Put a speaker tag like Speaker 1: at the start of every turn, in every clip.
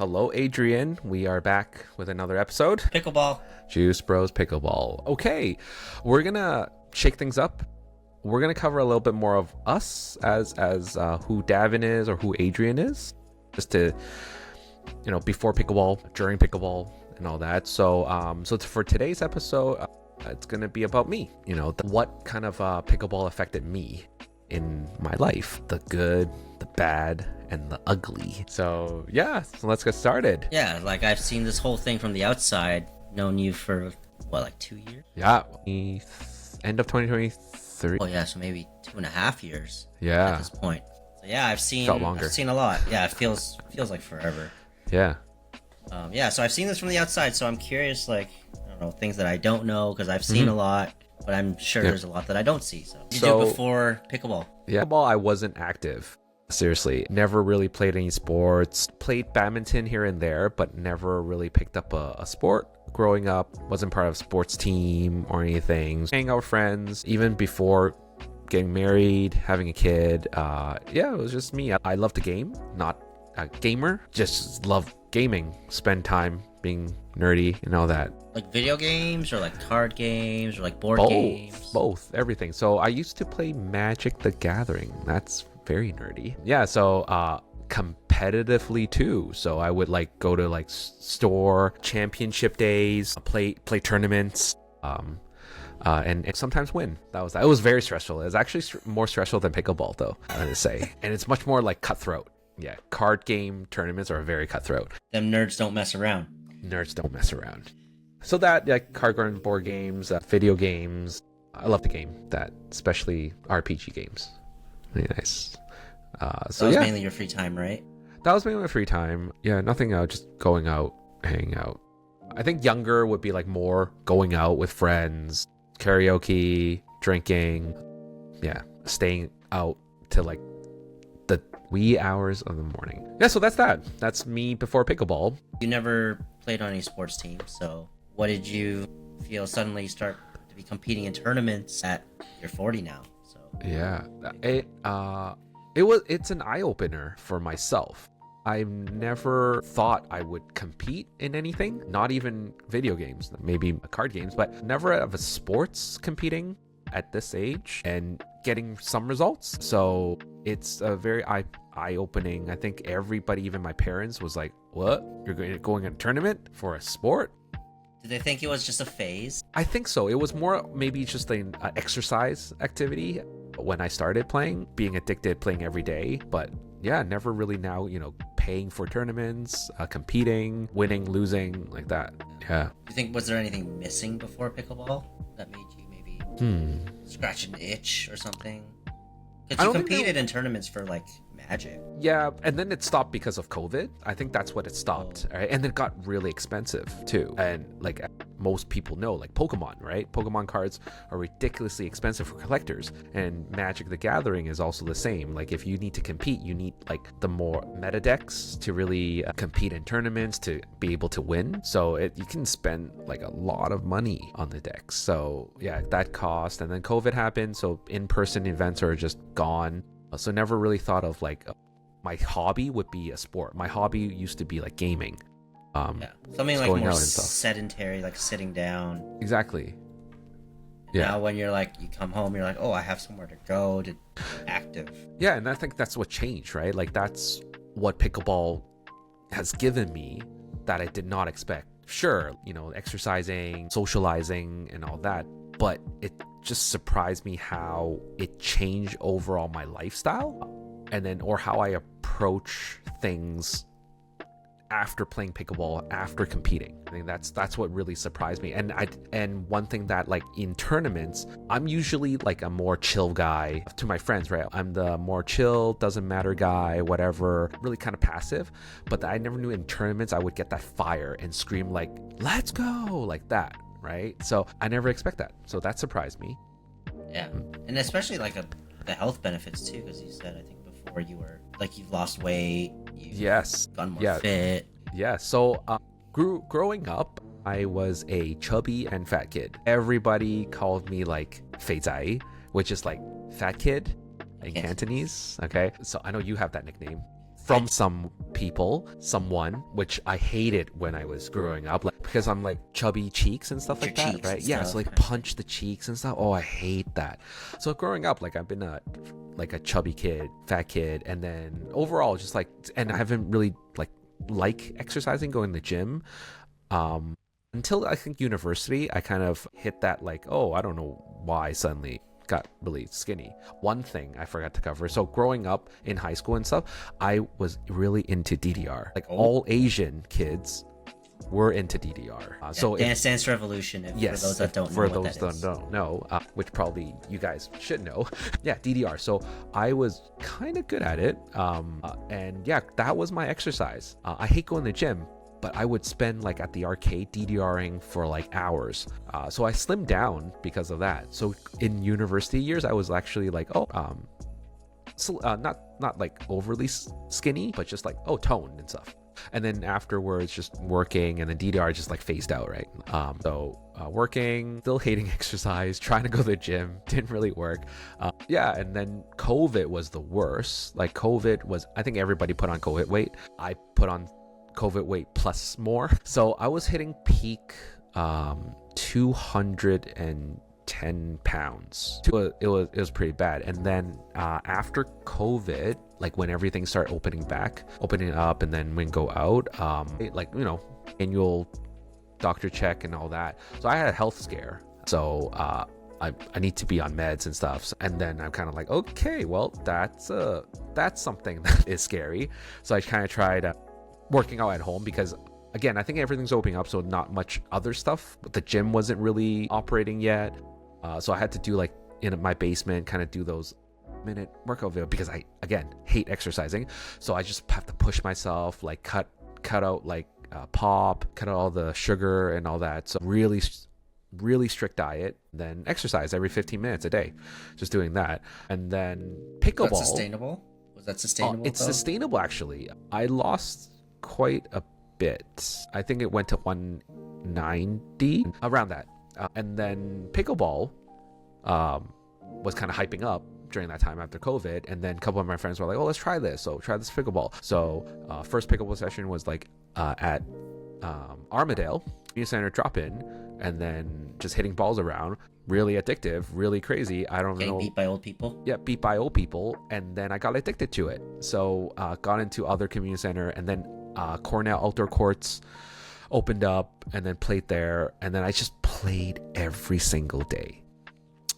Speaker 1: Hello, Adrian. We are back with another episode.
Speaker 2: Pickleball.
Speaker 1: Juice Bros Pickleball. Okay, we're gonna shake things up. We're gonna cover a little bit more of us as who Davin is or who Adrian is, just to before pickleball, during pickleball, and all that. So for today's episode, it's gonna be about me. What kind of pickleball affected me in my life, the good, the bad, and the ugly. So let's get started.
Speaker 2: Yeah, like I've seen this whole thing from the outside. Known you for like 2 years?
Speaker 1: Yeah, end of 2023.
Speaker 2: Oh yeah, so maybe 2.5 years.
Speaker 1: Yeah.
Speaker 2: At this point. So yeah, I've seen
Speaker 1: Felt longer.
Speaker 2: I've seen a lot. Yeah, it feels like forever.
Speaker 1: Yeah.
Speaker 2: So I've seen this from the outside. So I'm curious, like I don't know things that I don't know because I've seen a lot. But I'm sure there's a lot that I don't see. So you did before pickleball.
Speaker 1: Yeah, pickleball, I wasn't active. Seriously, never really played any sports. Played badminton here and there, but never really picked up a sport. Growing up, wasn't part of a sports team or anything. Hang out with friends, even before getting married, having a kid. It was just me. I love to game, not a gamer. Just love gaming. Spend time being nerdy and all that.
Speaker 2: Like video games or like card games or like board games?
Speaker 1: Both, everything. So I used to play Magic the Gathering. That's very nerdy. Yeah, so competitively too. So I would like go to like store championship days, play tournaments, and sometimes win. It was very stressful. It was actually more stressful than pickleball though, I'm gonna say. And it's much more like cutthroat. Yeah, card game tournaments are very cutthroat.
Speaker 2: Them nerds don't mess around.
Speaker 1: Nerds don't mess around. So that, like, card game, board games, video games, I love the game that, especially RPG games. Really nice.
Speaker 2: That was mainly your free time, right?
Speaker 1: That was mainly my free time. Yeah, nothing, just going out, hanging out. I think younger would be like more going out with friends, karaoke, drinking, staying out till like the wee hours of the morning. Yeah, so that's that. That's me before pickleball.
Speaker 2: You never played on any sports team, so what did you feel suddenly start to be competing in tournaments at you're 40 now? So
Speaker 1: yeah, it's an eye-opener for myself. I never thought I would compete in anything, not even video games, maybe card games, but never of a sports competing at this age and getting some results. So it's a very eye-opening. I think everybody, even my parents, was like, what? You're going in a tournament for a sport?
Speaker 2: Did they think it was just a phase?
Speaker 1: I think so. It was more maybe just an exercise activity when I started playing, being addicted, playing every day. But yeah, never really now, paying for tournaments, competing, winning, losing, like that. Yeah.
Speaker 2: Do you think, was there anything missing before pickleball that made you maybe scratch an itch or something? Because you competed in tournaments for like Magic.
Speaker 1: Yeah, and then it stopped because of COVID. I think that's what it stopped, right? And it got really expensive too. And like most people know, like Pokemon, right? Pokemon cards are ridiculously expensive for collectors. And Magic the Gathering is also the same. Like if you need to compete, you need like the more meta decks to really compete in tournaments to be able to win. So you can spend like a lot of money on the decks. So yeah, that cost. And then COVID happened, so in-person events are just gone. So never really thought of like my hobby would be a sport. My hobby used to be like gaming.
Speaker 2: Something like more sedentary, like sitting down.
Speaker 1: Exactly.
Speaker 2: Now when you're like, you come home, you're like, oh, I have somewhere to go to be active.
Speaker 1: Yeah, and I think that's what changed, right? Like that's what pickleball has given me that I did not expect. Sure, exercising, socializing, and all that, but it just surprised me how it changed overall my lifestyle, and then or how I approach things after playing pickleball, after competing. I think that's what really surprised me. And one thing that, like, in tournaments, I'm usually like a more chill guy to my friends, right? I'm the more chill, doesn't matter guy, whatever, really kind of passive. But I never knew in tournaments I would get that fire and scream like, let's go, like that, right? So I never expect that. So that surprised me.
Speaker 2: Yeah, and especially like the health benefits too, because you said, I think before, you were like, you've lost weight, you've gotten more fit.
Speaker 1: Yeah, so growing up, I was a chubby and fat kid. Everybody called me like 肥仔, which is like fat kid in Cantonese. Okay, so I know you have that nickname. from some people, someone, which I hated when I was growing up, like because I'm like chubby cheeks and stuff like that, right? Yeah, so like punch the cheeks and stuff. Oh, I hate that. So growing up, like I've been a chubby kid, fat kid, and then overall just like, and I haven't really like exercising, going to the gym, until I think university. I kind of hit that like, oh, I don't know why I suddenly got really skinny. One thing I forgot to cover. So growing up in high school and stuff, I was really into DDR. Like all Asian kids were into DDR. So
Speaker 2: Dance Dance Revolution. Yes, for those that don't know.
Speaker 1: For those that don't know, which probably you guys should know. Yeah, DDR. So I was kind of good at it. And yeah, that was my exercise. I hate going to the gym, but I would spend like at the arcade DDRing for like hours. So I slimmed down because of that. So in university years, I was actually like, so, not like overly skinny, but just like, toned and stuff. And then afterwards, just working, and then DDR just like phased out, right? So working, still hating exercise, trying to go to the gym, didn't really work. Yeah, and then COVID was the worst. Like COVID was, I think everybody put on COVID weight. I put on COVID weight plus more. So I was hitting peak 210 pounds. It was pretty bad. And then after COVID, like when everything started opening up, and then when go out, annual doctor check and all that. So I had a health scare. So I need to be on meds and stuff. And then I'm kind of like, okay, well, that's something that is scary. So I kind of tried working out at home, because again, I think everything's opening up, so not much other stuff. But the gym wasn't really operating yet, so I had to do like in my basement, kind of do those minute workout video, because I again hate exercising. So I just have to push myself, like cut out like pop, cut out all the sugar and all that. So really strict diet, then exercise every 15 minutes a day, just doing that. And then pickleball.
Speaker 2: That's sustainable? Was that sustainable?
Speaker 1: It's sustainable, actually. I lost quite a bit. I think it went to 190, around that. And then pickleball was kind of hyping up during that time after COVID, and then a couple of my friends were like, let's try this. So try this pickleball. So first pickleball session was like at Armadale Community Center drop-in, and then just hitting balls around. Really addictive, really crazy. I don't know.
Speaker 2: Getting beat by old people?
Speaker 1: Yeah, beat by old people. And then I got addicted to it. So got into other community center, and then Cornell outdoor courts opened up, and then played there. And then I just played every single day.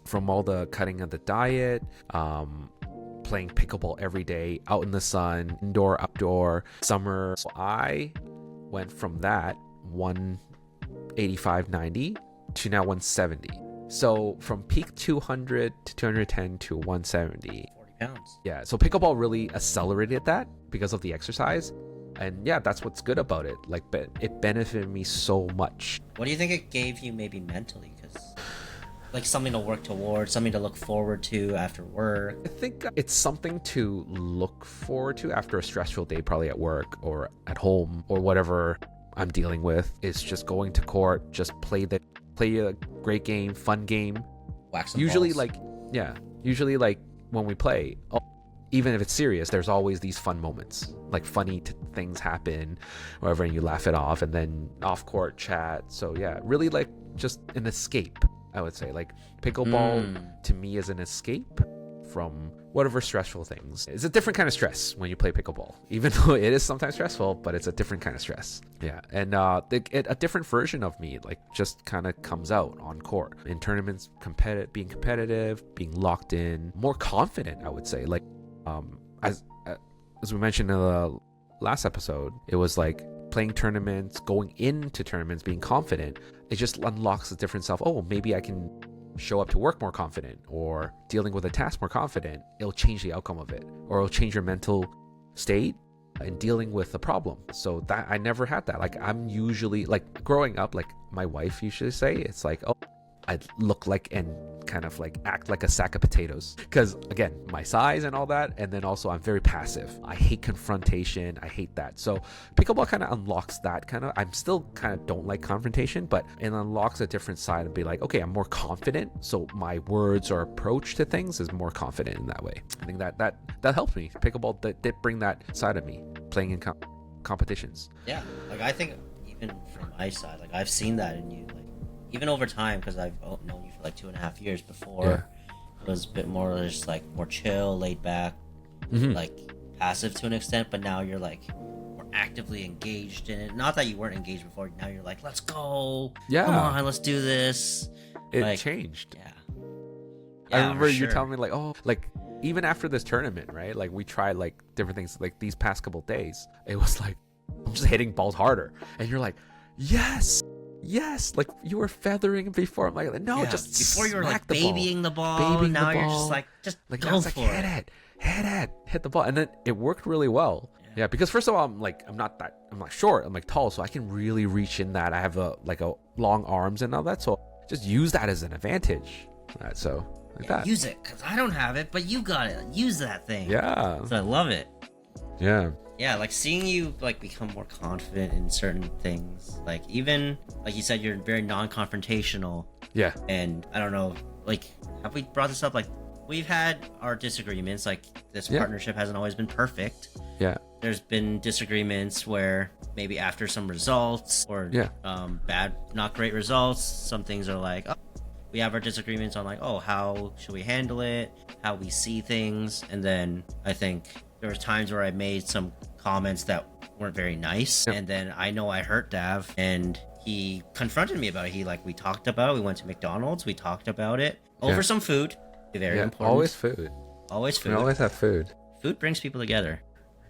Speaker 1: From all the cutting of the diet, playing pickleball every day, out in the sun, indoor, outdoor, summer. So I went from that 185-90 to now 170. So from peak 200 to 210 to 170.
Speaker 2: 40 pounds.
Speaker 1: Yeah, so pickleball really accelerated that because of the exercise. And yeah, that's what's good about it. Like, it benefited me so much.
Speaker 2: What do you think it gave you maybe mentally? Because like something to work towards, something to look forward to after work.
Speaker 1: I think it's something to look forward to after a stressful day, probably at work or at home or whatever I'm dealing with. It's just going to court, just play a great game, fun game.
Speaker 2: Whack some
Speaker 1: usually
Speaker 2: balls.
Speaker 1: Usually like when we play, even if it's serious, there's always these fun moments, like funny things happen, whatever, and you laugh it off, and then off court chat. So yeah, really like just an escape, I would say. Like pickleball to me is an escape from whatever stressful things. It's a different kind of stress when you play pickleball, even though it is sometimes stressful, but it's a different kind of stress. Yeah, and a different version of me like just kind of comes out on court in tournaments, being competitive, being locked in, more confident, I would say. Like as we mentioned in the last episode, it was like playing tournaments, going into tournaments, being confident. It just unlocks a different self. Oh, maybe I can show up to work more confident, or dealing with a task more confident. It'll change the outcome of it, or it'll change your mental state in dealing with the problem. So that I never had that. Like I'm usually like growing up, like my wife usually say, it's like, oh, I look like and kind of like act like a sack of potatoes. Because again, my size and all that, and then also I'm very passive. I hate confrontation. I hate that. So pickleball kind of unlocks that kind of. I'm still kind of don't like confrontation, but it unlocks a different side and be like, okay, I'm more confident. So my words or approach to things is more confident in that way. I think that helped me. Pickleball did bring that side of me playing in competitions.
Speaker 2: Yeah, like I think even from my side, like I've seen that in you, like even over time, because I've known you for like 2.5 years before. It was a bit more just like more chill, laid back, like passive to an extent, but now you're like more actively engaged in it. Not that you weren't engaged before, now you're like, let's go, come on, let's do this.
Speaker 1: It
Speaker 2: like,
Speaker 1: changed.
Speaker 2: Yeah,
Speaker 1: I remember you
Speaker 2: sure.
Speaker 1: telling me like, oh, like even after this tournament, right? Like we tried like different things. Like these past couple days, it was like I'm just hitting balls harder, and you're like, yes, like you were feathering before. I'm like, no, just
Speaker 2: before you were like
Speaker 1: the
Speaker 2: babying the ball. Now you're just like go for it.
Speaker 1: Hit the ball, and then it worked really well. Yeah, because first of all, I'm not short. I'm like tall, so I can really reach in that. I have a long arms and all that, so just use that as an advantage. So. Like that.
Speaker 2: Use it, because I don't have it, but you got it. Use that thing.
Speaker 1: Yeah.
Speaker 2: So I love it.
Speaker 1: Yeah.
Speaker 2: Yeah, like seeing you like become more confident in certain things. Like even like you said, you're very non-confrontational.
Speaker 1: Yeah.
Speaker 2: And I don't know, like have we brought this up? Like we've had our disagreements. Like this partnership hasn't always been perfect.
Speaker 1: Yeah.
Speaker 2: There's been disagreements where maybe after some results or bad, not great results, some things are like, oh, we have our disagreements on like, oh, how should we handle it, how we see things. And then I think there was times where I made some comments that weren't very nice. And then I know I hurt Dav, and he confronted me about it. We talked about it. We went to McDonald's. We talked about it over some food. Very important.
Speaker 1: Always food.
Speaker 2: Always food.
Speaker 1: We always have food.
Speaker 2: Food brings people together.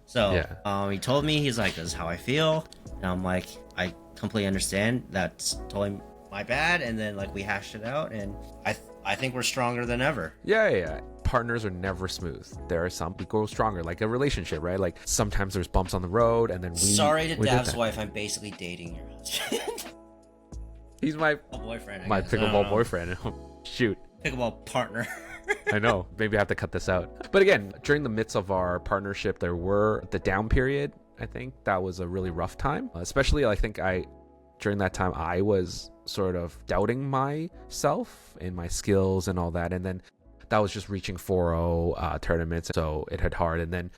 Speaker 2: So he told me, he's like, this is how I feel. And I'm like, I completely understand. That's totally my bad. And then like we hashed it out, and I think we're stronger than ever.
Speaker 1: Yeah. Partners are never smooth. There are some we grow stronger, like a relationship, right? Like sometimes there's bumps on the road, and then
Speaker 2: Sorry to Dav's wife, I'm basically dating your husband.
Speaker 1: He's my
Speaker 2: boyfriend.
Speaker 1: My pickleball boyfriend. Shoot.
Speaker 2: Pickleball partner.
Speaker 1: I know. Maybe I have to cut this out. But again, during the midst of our partnership, there were the down period. I think that was a really rough time. Especially, I think during that time, I was sort of doubting myself and my skills and all that. And then that was just reaching 4-0 tournaments. So it hit hard. And then,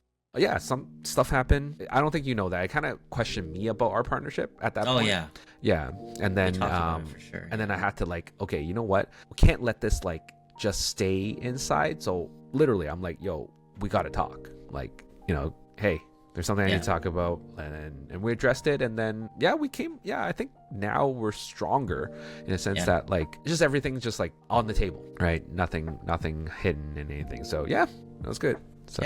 Speaker 1: some stuff happened. I don't think you know that. It kind of questioned me about our partnership at that point.
Speaker 2: Oh, yeah.
Speaker 1: Yeah. And then,
Speaker 2: for sure.
Speaker 1: And then I had to okay, you know what? We can't let this just stay inside. So literally, I'm like, yo, we got to talk. Hey, there's something I need to talk about. And we addressed it. And then, I think now we're stronger in a sense that just everything's just on the table, right? Nothing hidden in anything. So that was good. So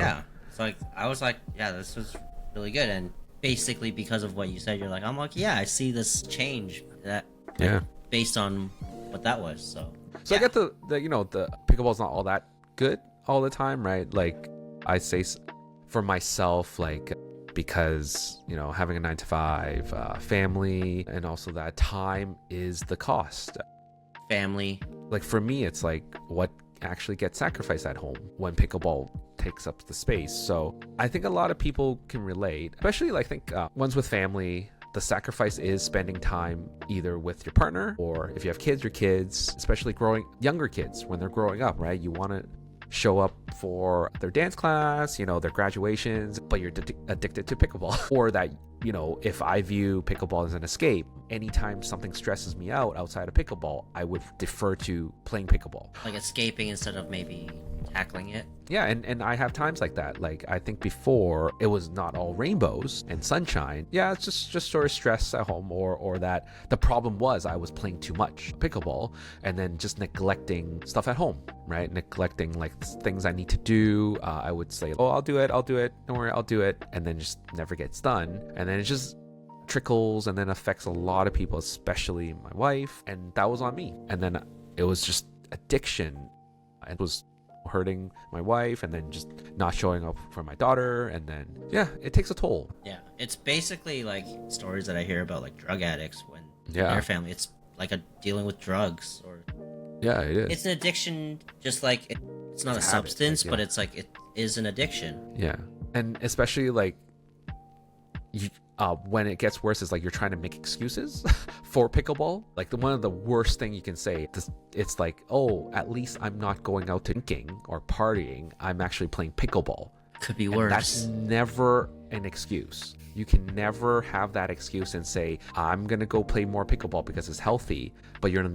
Speaker 2: so I was like, this was really good. And basically because of what you said, you're like, I'm like, I see this change that based on what that was. So
Speaker 1: I get the pickleball's not all that good all the time, right? I say for myself, because having a 9-to-5 family, and also that time is the cost.
Speaker 2: Family,
Speaker 1: for me, it's what actually gets sacrificed at home when pickleball takes up the space. So I think a lot of people can relate, especially I think ones with family. The sacrifice is spending time either with your partner, or if you have kids, your kids, especially younger kids when they're growing up, right? You want to show up for their dance class, their graduations, but you're addicted to pickleball. Or that, if I view pickleball as an escape, anytime something stresses me out outside of pickleball, I would defer to playing pickleball.
Speaker 2: Escaping instead of maybe tackling it.
Speaker 1: Yeah, and I have times like that. I think before it was not all rainbows and sunshine. Yeah, it's just sort of stress at home, or that the problem was I was playing too much pickleball and then just neglecting stuff at home, right? Neglecting things I need to do. I would say, oh, I'll do it. Don't worry, I'll do it. And then just never gets done. And then it just trickles and then affects a lot of people, especially my wife. And that was on me. And then it was just addiction. It was hurting my wife, and then just not showing up for my daughter, and then it takes a toll.
Speaker 2: It's basically stories that I hear about drug addicts when their family, it's dealing with drugs or
Speaker 1: Yeah, it is.
Speaker 2: It's an addiction, just like it's not a substance, but it's like it is an addiction.
Speaker 1: Yeah, and especially like when it gets worse is like you're trying to make excuses for pickleball. Like one of the worst thing you can say, it's like, oh, at least I'm not going out drinking or partying. I'm actually playing pickleball.
Speaker 2: Could be worse.
Speaker 1: That's never an excuse. You can never have that excuse and say, I'm gonna go play more pickleball because it's healthy, but you're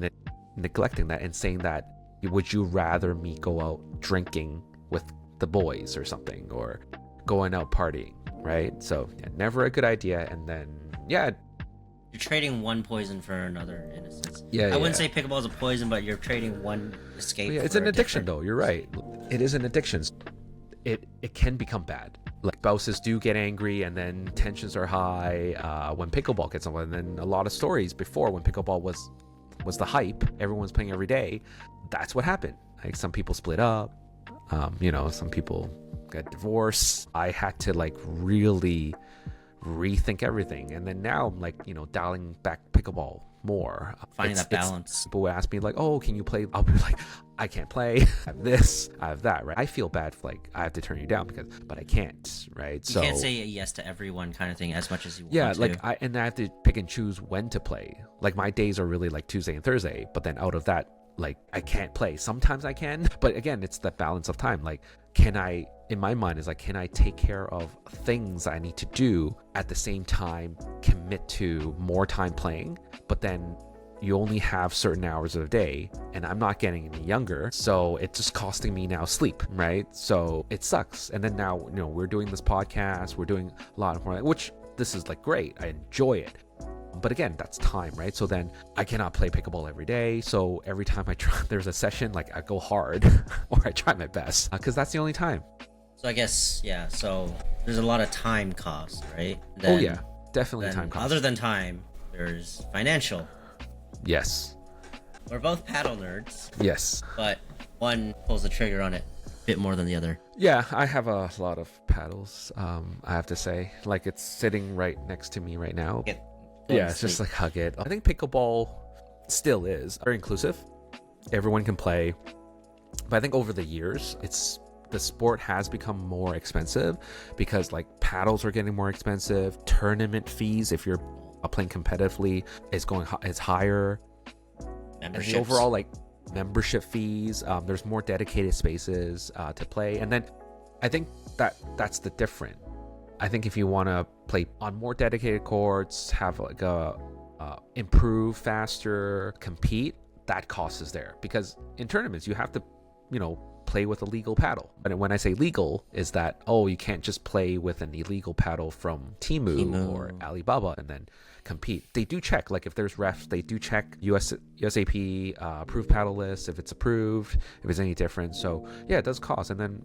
Speaker 1: neglecting that and saying that, would you rather me go out drinking with the boys or something, or going out partying, right? So yeah, never a good idea. And then you're
Speaker 2: trading one poison for another, in a sense.
Speaker 1: I
Speaker 2: wouldn't say pickleball is a poison, but you're trading one escape.
Speaker 1: Yeah, it's an addiction though. You're right. It is an addiction. It can become bad. Like spouses do get angry, and then tensions are high when pickleball gets on. And then a lot of stories before, when pickleball was the hype, everyone's playing every day. That's what happened. Like some people split up. Some people got divorced. I had to like really rethink everything. And then now I'm like, dialing back pickleball more.
Speaker 2: Finding that balance.
Speaker 1: People would ask me like, oh, can you play? I'll be like, I can't play. I have this, I have that, right? I feel bad for like, I have to turn you down but I can't, right?
Speaker 2: You can't say yes to everyone kind of thing as much as you want to.
Speaker 1: Yeah, like I have to pick and choose when to play. Like my days are really like Tuesday and Thursday, but then out of that, like I can't play. Sometimes I can, but again, it's the balance of time. Like, in my mind is like, can I take care of things I need to do at the same time, commit to more time playing, but then you only have certain hours of the day, and I'm not getting any younger, so it's just costing me now sleep, right? So it sucks. And then now, we're doing this podcast, we're doing a lot more, which this is like great. I enjoy it. But again, that's time, right? So then I cannot play pickleball every day. So every time I try, there's a session, like I go hard or I try my best because that's the only time.
Speaker 2: So I guess, yeah. So there's a lot of time cost, right?
Speaker 1: Definitely time cost.
Speaker 2: Other than time, there's financial.
Speaker 1: Yes.
Speaker 2: We're both paddle nerds.
Speaker 1: Yes.
Speaker 2: But one pulls the trigger on it a bit more than the other.
Speaker 1: Yeah, I have a lot of paddles. I have to say, like it's sitting right next to me right now. It's just like hug it. I think pickleball still is very inclusive. Everyone can play. But I think over the years, the sport has become more expensive because like paddles are getting more expensive. Tournament fees, if you're playing competitively, is higher.
Speaker 2: Memberships.
Speaker 1: And the overall like membership fees, there's more dedicated spaces to play. And then I think that's the difference. I think if you want to play on more dedicated courts, have like improve faster, compete, that cost is there. Because in tournaments, you have to, play with a legal paddle. And when I say legal, is that, you can't just play with an illegal paddle from Temu or Alibaba and then compete. They do check, like if there's refs, they do check USAP approved paddle list, if it's approved, if it's any different. So yeah, it does cost. And then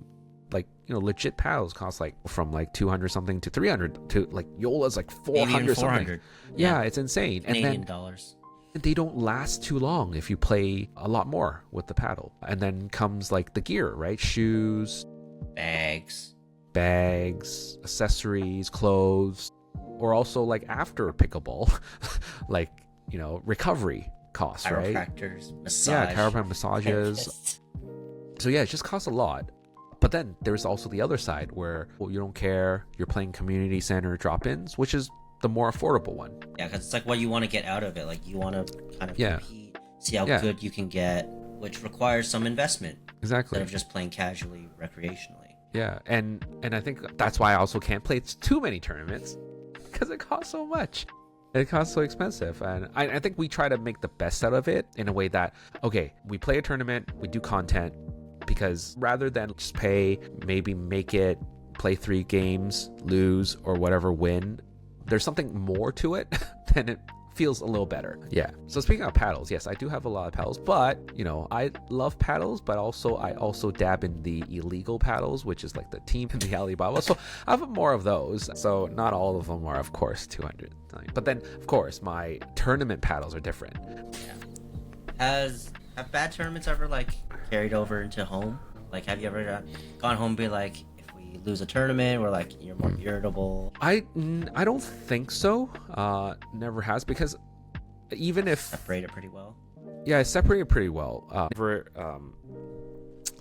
Speaker 1: like legit paddles cost like from like 200 something to 300 to like Yola's like 400 something. Yeah, it's insane.
Speaker 2: Canadian
Speaker 1: and then
Speaker 2: dollars.
Speaker 1: They don't last too long if you play a lot more with the paddle. And then comes like the gear, right? Shoes,
Speaker 2: bags,
Speaker 1: accessories, clothes, or also like after pickleball, like recovery costs, right?
Speaker 2: Chiropractors,
Speaker 1: chiropractic massages. So yeah, it just costs a lot. But then there's also the other side where you don't care. You're playing community center drop-ins, which is the more affordable one.
Speaker 2: Yeah, because it's like what you want to get out of it. Like you want to kind of compete, see how good you can get, which requires some investment.
Speaker 1: Exactly.
Speaker 2: Instead of just playing casually, recreationally.
Speaker 1: Yeah, and I think that's why I also can't play too many tournaments because it costs so much. It costs so expensive. And I think we try to make the best out of it in a way that, okay, we play a tournament, we do content, because rather than just pay, maybe make it, play 3 games, lose, or whatever, win, there's something more to it, then it feels a little better. Yeah. So speaking of paddles, yes, I do have a lot of paddles, but I love paddles, but I also dab in the illegal paddles, which is like the team in the Alibaba. So I have more of those. So not all of them are, of course, 200. But then, of course, my tournament paddles are different.
Speaker 2: Yeah. Have bad tournaments ever like carried over into home? Like, have you ever gone home and be like, if we lose a tournament, we're like, you're more irritable?
Speaker 1: I don't think so. Never has, because even if
Speaker 2: separated pretty well.
Speaker 1: Yeah, I separate it pretty well. For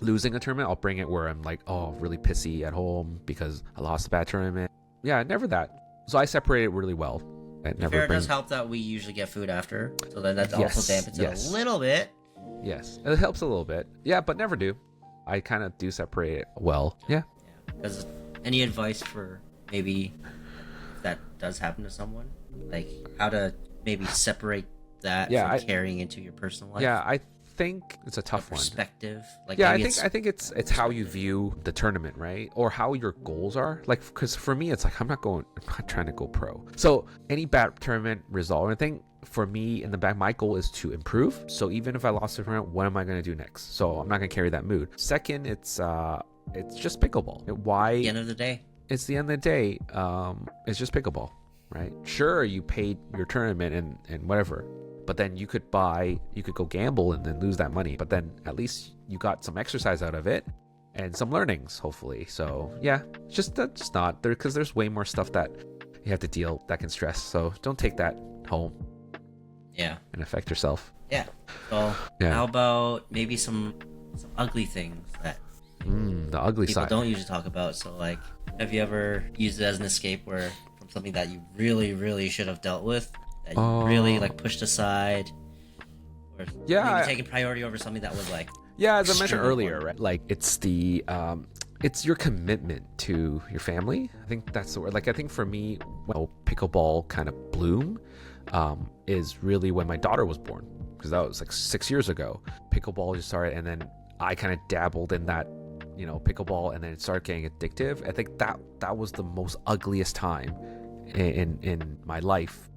Speaker 1: losing a tournament, I'll bring it where I'm like, oh, really pissy at home because I lost a bad tournament. Yeah, never that. So I separate it really well.
Speaker 2: It does help that we usually get food after, so then that also dampens it a little bit.
Speaker 1: Yes, it helps a little bit. Yeah, but never do. I kind of do separate it well. Yeah.
Speaker 2: Because any advice for maybe if that does happen to someone, like how to maybe separate that from carrying into your personal life?
Speaker 1: Yeah, I think it's a tough
Speaker 2: perspective. Like
Speaker 1: yeah, I think it's how you view the tournament, right? Or how your goals are. Like, because for me, it's like I'm not trying to go pro. So any bad tournament result, I think for me in the back, my goal is to improve. So even if I lost a tournament, what am I going to do next? So I'm not going to carry that mood. Second, it's just pickleball. Why?
Speaker 2: At the end of the day,
Speaker 1: it's the end of the day. It's just pickleball, right? Sure, you paid your tournament and whatever. But then you could go gamble and then lose that money. But then at least you got some exercise out of it and some learnings, hopefully. So yeah, just not there, because there's way more stuff that you have to deal that can stress. So don't take that home.
Speaker 2: Yeah.
Speaker 1: And affect yourself.
Speaker 2: Yeah. So how about maybe some ugly things that
Speaker 1: the ugly
Speaker 2: people
Speaker 1: side
Speaker 2: don't usually talk about? So like, have you ever used it as an escape where from something that you really, really should have dealt with? That you really like pushed aside, or maybe taking priority over something that was like
Speaker 1: as I mentioned earlier, right? Like it's the it's your commitment to your family. I think that's the word. Like I think for me, when pickleball kind of bloom is really when my daughter was born, because that was like 6 years ago. Pickleball just started, and then I kind of dabbled in that, pickleball, and then it started getting addictive. I think that was the most ugliest time in my life.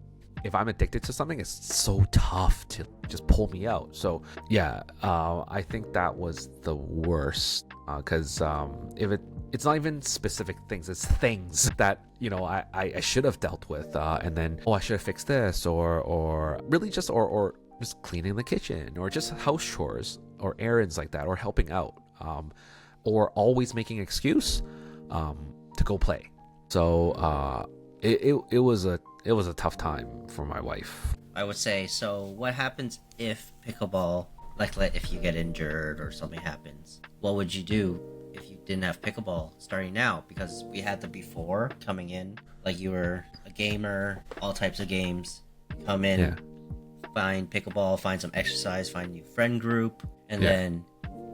Speaker 1: If I'm addicted to something, it's so tough to just pull me out. So yeah, I think that was the worst, because if it's not even specific things, it's things that I should have dealt with, and then I should have fixed this, or really just or just cleaning the kitchen, or just house chores or errands like that, or helping out, or always making an excuse to go play. So it was a tough time for my wife,
Speaker 2: I would say. So what happens if pickleball, like if you get injured or something happens, what would you do if you didn't have pickleball starting now? Because we had the before coming in, like you were a gamer, all types of games, come in, find pickleball, find some exercise, find a new friend group, and then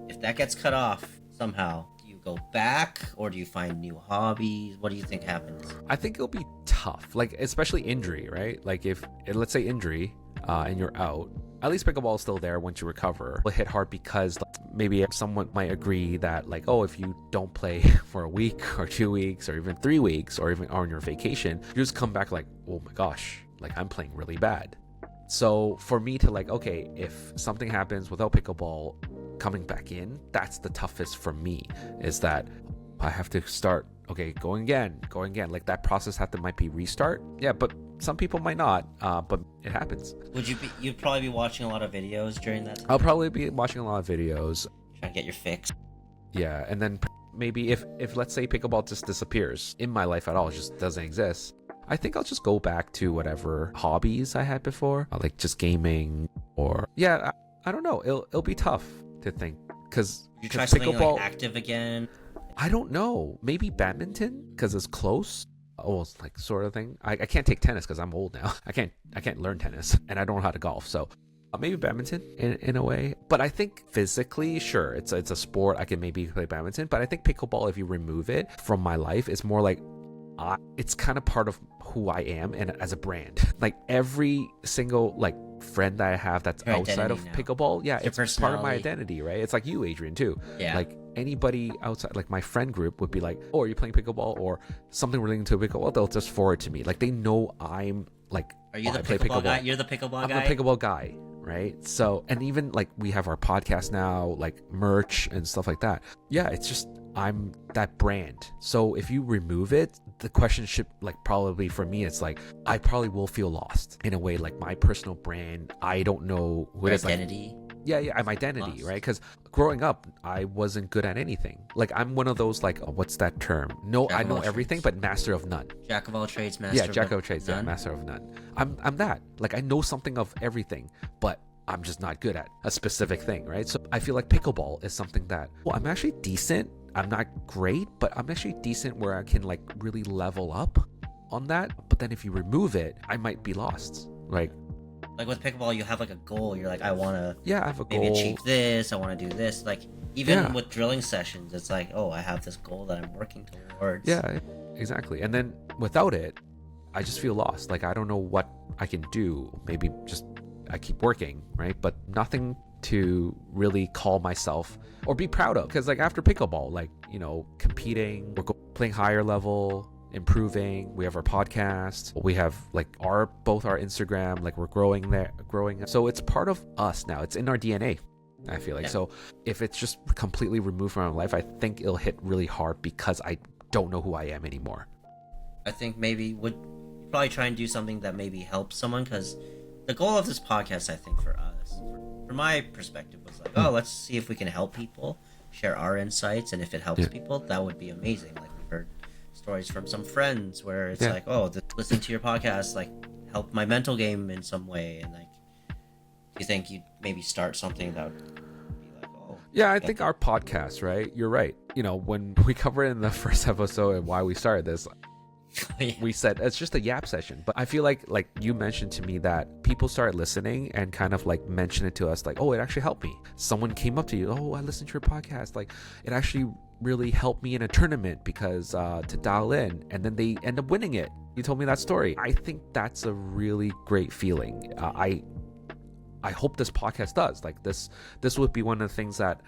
Speaker 2: if that gets cut off somehow, go back, or do you find new hobbies? What do you think happens?
Speaker 1: I think it'll be tough, like especially injury, right? Like if let's say injury and you're out, at least pickleball is still there once you recover. It'll hit hard because maybe someone might agree that like, oh, if you don't play for a week or 2 weeks or even 3 weeks or even on your vacation, you just come back like, oh my gosh, like I'm playing really bad. So for me to like, okay, if something happens without pickleball coming back in, that's the toughest for me, is that I have to start going again, like that process might be restart. Yeah, but some people might not, but it happens.
Speaker 2: You'd probably be watching a lot of videos during that time?
Speaker 1: I'll probably be watching a lot of videos,
Speaker 2: trying to get your fix.
Speaker 1: Yeah, and then maybe if let's say pickleball just disappears in my life at all, it just doesn't exist, I think I'll just go back to whatever hobbies I had before, like just gaming, or I don't know, it'll be tough to think, because
Speaker 2: you try something like active again.
Speaker 1: I don't know, maybe badminton, because it's close. It's like sort of thing. I can't take tennis because I'm old now. I can't learn tennis, and I don't know how to golf. So maybe badminton in a way. But I think physically, sure, it's a sport. I can maybe play badminton, but I think pickleball, if you remove it from my life, is more like it's kind of part of who I am, and as a brand, like every single like friend that I have that's your outside of pickleball, it's part of my identity, right? It's like you, Adrian, too. Like anybody outside, like my friend group would be like, oh, are you playing pickleball or something relating to pickleball? They'll just forward to me, like they know I'm like,
Speaker 2: are you the pickleball guy? You're the pickleball guy?
Speaker 1: I'm the pickleball guy, right? So, and even like we have our podcast now, like merch and stuff like that. Yeah, it's just I'm that brand. So if you remove it, the question should like probably for me, it's like I probably will feel lost in a way, like my personal brand. I don't know
Speaker 2: what is identity.
Speaker 1: Like, I'm identity, lost. Right? Because growing up, I wasn't good at anything. Like I'm one of those like, what's that term? No, I know everything, but master of none.
Speaker 2: Jack of all trades, master.
Speaker 1: Jack of all trades, master of none. I'm that. Like I know something of everything, but I'm just not good at a specific thing, right? So I feel like pickleball is something that, well, I'm actually decent. I'm not great, but I'm actually decent where I can like really level up on that. But then if you remove it, I might be lost. Like
Speaker 2: with pickleball, you have like a goal. You're like, I want to
Speaker 1: I have a
Speaker 2: maybe
Speaker 1: goal.
Speaker 2: achieve this. I want to do this. Like even with drilling sessions, it's like, oh, I have this goal that I'm working towards.
Speaker 1: Yeah, exactly. And then without it, I just feel lost. Like I don't know what I can do. Maybe just I keep working, right? But nothing to really call myself or be proud of. Because like after pickleball, like, you know, competing, we're playing higher level, improving. We have our podcast. We have like both our Instagram, like we're growing. So it's part of us now. It's in our DNA, I feel like. So if it's just completely removed from my life, I think it'll hit really hard because I don't know who I am anymore.
Speaker 2: I think maybe would probably try and do something that maybe helps someone, because the goal of this podcast, I think for us, from my perspective, was like, oh, let's see if we can help people, share our insights, and if it helps people, that would be amazing. Like we've heard stories from some friends where it's like, oh, listening to your podcast like helped my mental game in some way, and like, do you think you'd maybe start something that would be like, oh,
Speaker 1: yeah, I think our podcast, right? You're right. You know, when we covered in the first episode and why we started this, we said it's just a yap session. But I feel like you mentioned to me that people started listening and kind of like mention it to us like, oh, it actually helped me. Someone came up to you, oh, I listened to your podcast, like it actually really helped me in a tournament because to dial in, and then they end up winning it. You told me that story. I think that's a really great feeling. I hope this podcast does. Like this would be one of the things that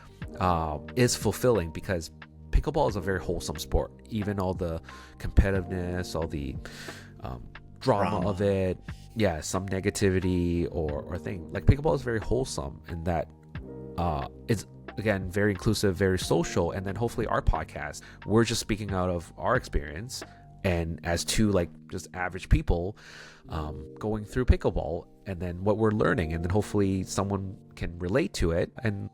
Speaker 1: is fulfilling, because pickleball is a very wholesome sport. Even all the competitiveness, all the drama of it, some negativity or thing. Like pickleball is very wholesome in that it's, again, very inclusive, very social. And then hopefully our podcast, we're just speaking out of our experience, and as two like just average people going through pickleball, and then what we're learning, and then hopefully someone can relate to it and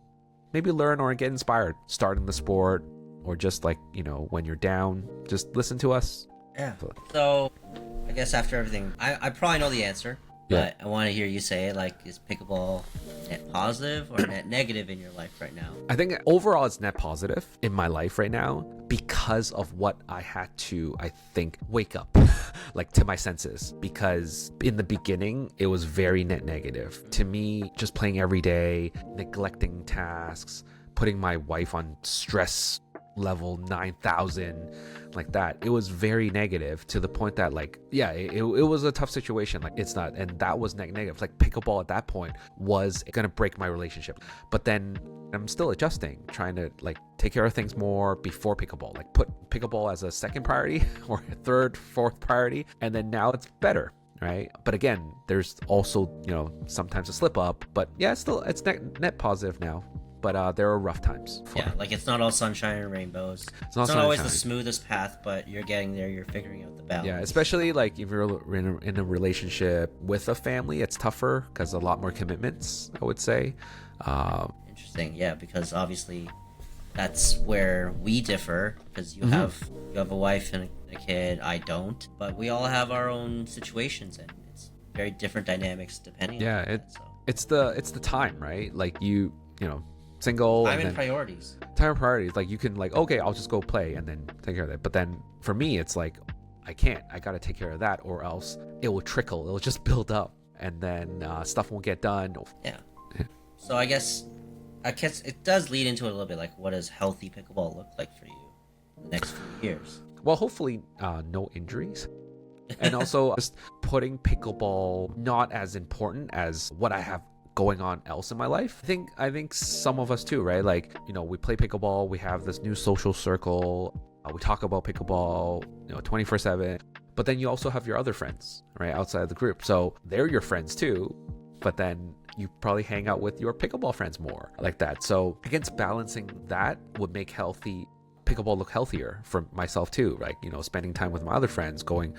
Speaker 1: maybe learn or get inspired starting the sport, or just like, you know, when you're down, just listen to us.
Speaker 2: So I guess after everything, I probably know the answer, but I want to hear you say it. Like, is pickleball net positive or net negative in your life right now?
Speaker 1: I think overall it's net positive in my life right now, because of what I had to, I think, wake up like to my senses. Because in the beginning it was very net negative to me, just playing every day, neglecting tasks, putting my wife on stress level 9,000, like that. It was very negative, to the point that like, it was a tough situation. Like it's not, and that was negative. Like pickleball at that point was gonna break my relationship. But then I'm still adjusting, trying to like take care of things more before pickleball, like put pickleball as a second priority or a third, fourth priority, and then now it's better, right? But again, there's also, you know, sometimes a slip up, but it's net positive now. But there are rough times.
Speaker 2: Like it's not all sunshine and rainbows. It's not always the smoothest path, but you're getting there. You're figuring out the balance. Yeah,
Speaker 1: especially like if you're in a relationship with a family, it's tougher because a lot more commitments, I would say.
Speaker 2: Interesting. Yeah, because obviously that's where we differ, because you have a wife and a kid. I don't, but we all have our own situations, and it's very different dynamics depending. It's
Speaker 1: the time, right? Like you know. Single
Speaker 2: time and priorities.
Speaker 1: Like you can like, okay, I'll just go play and then take care of that. But then for me, it's like I gotta take care of that, or else it will trickle, it'll just build up, and then stuff won't get done.
Speaker 2: So I guess it does lead into it a little bit. Like, what does healthy pickleball look like for you in the next few years?
Speaker 1: Well, hopefully no injuries. And also just putting pickleball not as important as what I have going on else in my life. I think some of us too, right? Like, you know, we play pickleball, we have this new social circle, we talk about pickleball, you know, 24/7. But then you also have your other friends, right, outside of the group. So they're your friends too, but then you probably hang out with your pickleball friends more, like that. So against balancing that would make healthy pickleball look healthier for myself too, right? You know, spending time with my other friends, going,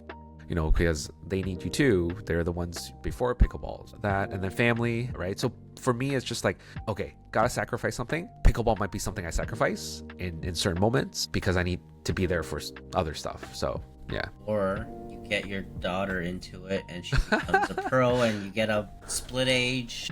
Speaker 1: you know, because they need you too. They're the ones before pickleball, that, and then family, right? So for me, it's just like, okay, gotta sacrifice something. Pickleball might be something I sacrifice in certain moments because I need to be there for other stuff. So yeah.
Speaker 2: Or you get your daughter into it and she becomes a pro, and you get a split age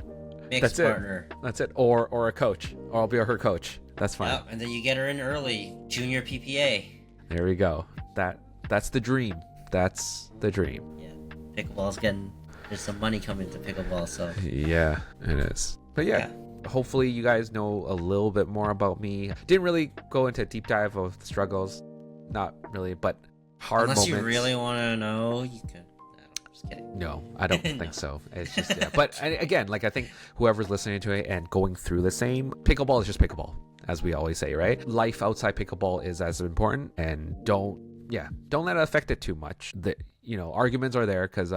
Speaker 2: Mixed partner.
Speaker 1: That's it. Or a coach. Or I'll be her coach. That's fine.
Speaker 2: Yep, and then you get her in early. Junior PPA.
Speaker 1: There we go. That's the dream. That's the dream.
Speaker 2: Yeah. Pickleball's getting... There's some money coming to pickleball, so...
Speaker 1: Yeah, it is. But yeah. Hopefully you guys know a little bit more about me. Didn't really go into a deep dive of the struggles. Not really, but hard moments.
Speaker 2: Unless you really want to know, you can... I'm just kidding.
Speaker 1: No, I don't think so. It's just, yeah. But again, like I think whoever's listening to it and going through the same, pickleball is just pickleball, as we always say, right? Life outside pickleball is as important, and don't let it affect it too much. Arguments are there because,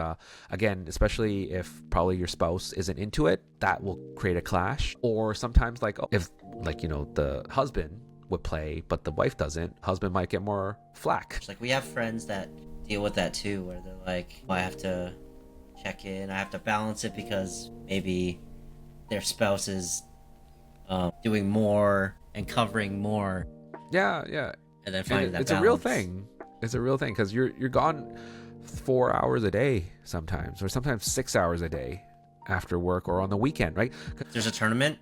Speaker 1: again, especially if probably your spouse isn't into it, that will create a clash. Or sometimes if the husband would play, but the wife doesn't, husband might get more flack.
Speaker 2: It's like we have friends that deal with that too, where they're like, I have to check in, I have to balance it because maybe their spouse is doing more and covering more.
Speaker 1: Yeah.
Speaker 2: And then finding that
Speaker 1: it's
Speaker 2: balance.
Speaker 1: a real thing. It's a real thing because you're gone 4 hours a day sometimes, or sometimes 6 hours a day after work or on the weekend, right?
Speaker 2: There's a tournament.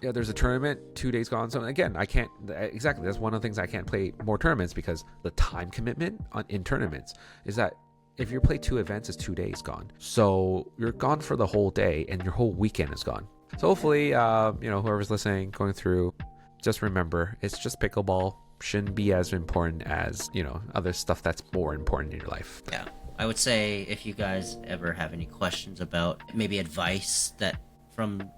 Speaker 1: Yeah, there's a tournament, 2 days gone. So again, I can't, exactly, that's one of the things I can't play more tournaments because the time commitment in tournaments is that if you play 2 events, it's 2 days gone. So you're gone for the whole day and your whole weekend is gone. So hopefully, whoever's listening, going through, just remember, it's just pickleball. Shouldn't be as important as, other stuff that's more important in your life.
Speaker 2: Yeah. I would say if you guys ever have any questions about maybe advice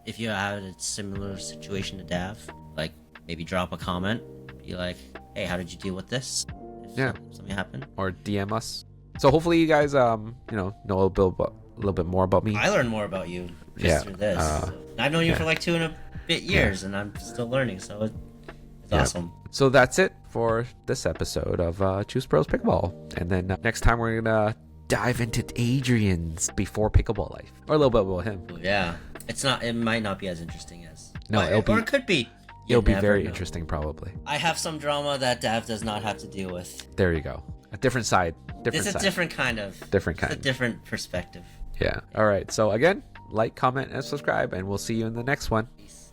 Speaker 2: if you had a similar situation to Dav, like maybe drop a comment, be like, hey, how did you deal with this? If something happened.
Speaker 1: Or DM us. So hopefully you guys, know a little bit more about me.
Speaker 2: I learned more about you just through this. I've known you for like 2 and a bit years and I'm still learning, so it's awesome.
Speaker 1: So that's it for this episode of Choose Pros Pickleball. And then next time we're going to dive into Adrian's before pickleball life. Or a little bit about him.
Speaker 2: Yeah. It might not be as interesting as...
Speaker 1: No,
Speaker 2: or it could be.
Speaker 1: It'll be very interesting, probably.
Speaker 2: I have some drama that Dav does not have to deal with.
Speaker 1: There you go. A different side.
Speaker 2: It's a different kind of...
Speaker 1: Different kind.
Speaker 2: It's a different perspective.
Speaker 1: Yeah. All right. So again, like, comment, and subscribe, and we'll see you in the next one.
Speaker 2: Peace.